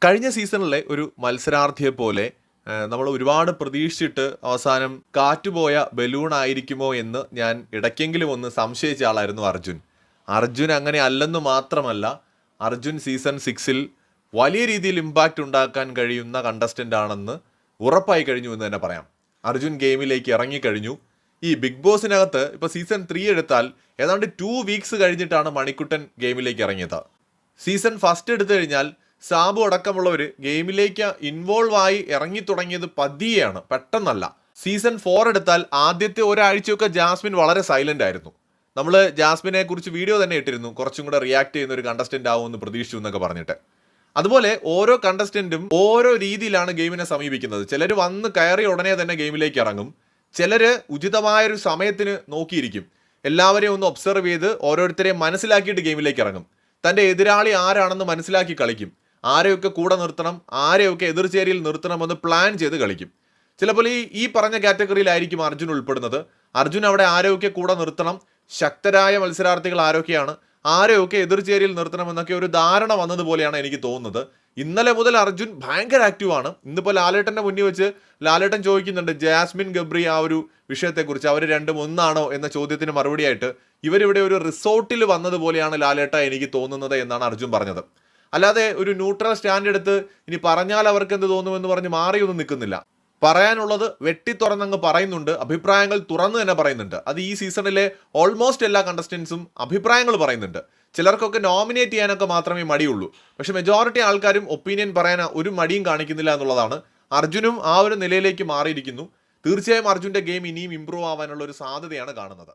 കഴിഞ്ഞ സീസണിലെ ഒരു മത്സരാർത്ഥിയെ പോലെ നമ്മൾ ഒരുപാട് പ്രതീക്ഷിച്ചിട്ട് അവസാനം കാറ്റുപോയ ബലൂൺ ആയിരിക്കുമോ എന്ന് ഞാൻ ഇടയ്ക്കെങ്കിലും ഒന്ന് സംശയിച്ച ആളായിരുന്നു അർജുൻ. അർജുൻ അങ്ങനെ അല്ലെന്ന് മാത്രമല്ല, അർജുൻ സീസൺ 6-ൽ വലിയ രീതിയിൽ ഇമ്പാക്റ്റ് ഉണ്ടാക്കാൻ കഴിയുന്ന കണ്ടസ്റ്റൻ്റ് ആണെന്ന് ഉറപ്പായി കഴിഞ്ഞു എന്ന് തന്നെ പറയാം. അർജുൻ ഗെയിമിലേക്ക് ഇറങ്ങിക്കഴിഞ്ഞു. ഈ ബിഗ് ബോസിനകത്ത് ഇപ്പോൾ സീസൺ 3 എടുത്താൽ ഏതാണ്ട് 2 വീക്സ് കഴിഞ്ഞിട്ടാണ് മണിക്കുട്ടൻ ഗെയിമിലേക്ക് ഇറങ്ങിയത്. സീസൺ ഫസ്റ്റ് എടുത്തു കഴിഞ്ഞാൽ സാബു അടക്കമുള്ളവർ ഗെയിമിലേക്ക് ഇൻവോൾവ് ആയി ഇറങ്ങി തുടങ്ങിയത് പതിയെയാണ്, പെട്ടെന്നല്ല. സീസൺ 4 എടുത്താൽ ആദ്യത്തെ ഒരാഴ്ചയൊക്കെ ജാസ്മിൻ വളരെ സൈലന്റ് ആയിരുന്നു. നമ്മൾ ജാസ്മിനെ കുറിച്ച് വീഡിയോ തന്നെ ഇട്ടിരുന്നു, കുറച്ചും കൂടെ റിയാക്ട് ചെയ്യുന്ന ഒരു കണ്ടസ്റ്റന്റ് ആവുമെന്ന് പ്രതീക്ഷിച്ചു എന്നൊക്കെ പറഞ്ഞിട്ട്. അതുപോലെ ഓരോ കണ്ടസ്റ്റന്റും ഓരോ രീതിയിലാണ് ഗെയിമിനെ സമീപിക്കുന്നത്. ചിലർ വന്ന് കയറിയ ഉടനെ തന്നെ ഗെയിമിലേക്ക് ഇറങ്ങും, ചിലർ ഉചിതമായൊരു സമയത്തിന് നോക്കിയിരിക്കും, എല്ലാവരെയും ഒന്ന് ഒബ്സർവ് ചെയ്ത് ഓരോരുത്തരെയും മനസ്സിലാക്കിയിട്ട് ഗെയിമിലേക്ക് ഇറങ്ങും. തൻ്റെ എതിരാളി ആരാണെന്ന് മനസ്സിലാക്കി കളിക്കും, ആരെയൊക്കെ കൂടെ നിർത്തണം, ആരെയൊക്കെ എതിർചേരിയിൽ നിർത്തണമെന്ന് പ്ലാൻ ചെയ്ത് കളിക്കും. ചിലപ്പോൾ ഈ പറഞ്ഞ കാറ്റഗറിയിലായിരിക്കും അർജുൻ ഉൾപ്പെടുന്നത്. അർജുൻ അവിടെ ആരെയൊക്കെ കൂടെ നിർത്തണം, ശക്തരായ മത്സരാർത്ഥികൾ ആരൊക്കെയാണ്, ആരെയൊക്കെ എതിർചേരിയിൽ നിർത്തണമെന്നൊക്കെ ഒരു ധാരണ വന്നതുപോലെയാണ് എനിക്ക് തോന്നുന്നത്. ഇന്നലെ മുതൽ അർജുൻ ഭയങ്കര ആക്റ്റീവാണ്. ഇന്നിപ്പോൾ ലാലേട്ടൻ്റെ മുന്നിൽ വെച്ച് ലാലേട്ടൻ ചോദിക്കുന്നുണ്ട് ജാസ്മിൻ ഗബ്രി ആ ഒരു വിഷയത്തെക്കുറിച്ച്, അവർ രണ്ടും ഒന്നാണോ എന്ന ചോദ്യത്തിന് മറുപടിയായിട്ട് ഇവരിവിടെ ഒരു റിസോർട്ടിൽ വന്നതുപോലെയാണ് ലാലേട്ട എനിക്ക് തോന്നുന്നത് എന്നാണ് അർജുൻ പറഞ്ഞത്. അല്ലാതെ ഒരു ന്യൂട്രൽ സ്റ്റാൻഡ് എടുത്ത് ഇനി പറഞ്ഞാൽ അവർക്ക് എന്ത് തോന്നുമെന്ന് പറഞ്ഞ് മാറിയൊന്നും നിൽക്കുന്നില്ല. പറയാനുള്ളത് വെട്ടി തുറന്നങ്ങ് പറയുന്നുണ്ട്, അഭിപ്രായങ്ങൾ തുറന്നു തന്നെ പറയുന്നുണ്ട്. അത് ഈ സീസണിലെ ഓൾമോസ്റ്റ് എല്ലാ കണ്ടസ്റ്റൻസും അഭിപ്രായങ്ങൾ പറയുന്നുണ്ട്. ചിലർക്കൊക്കെ നോമിനേറ്റ് ചെയ്യാനൊക്കെ മാത്രമേ മടിയുള്ളൂ, പക്ഷെ മെജോറിറ്റി ആൾക്കാരും ഒപ്പീനിയൻ പറയാൻ ഒരു മടിയും കാണിക്കുന്നില്ല എന്നുള്ളതാണ്. അർജുനും ആ ഒരു നിലയിലേക്ക് മാറിയിരിക്കുന്നു. തീർച്ചയായും അർജുൻ്റെ ഗെയിം ഇനിയും ഇമ്പ്രൂവ് ആവാനുള്ള ഒരു സാധ്യതയാണ് കാണുന്നത്.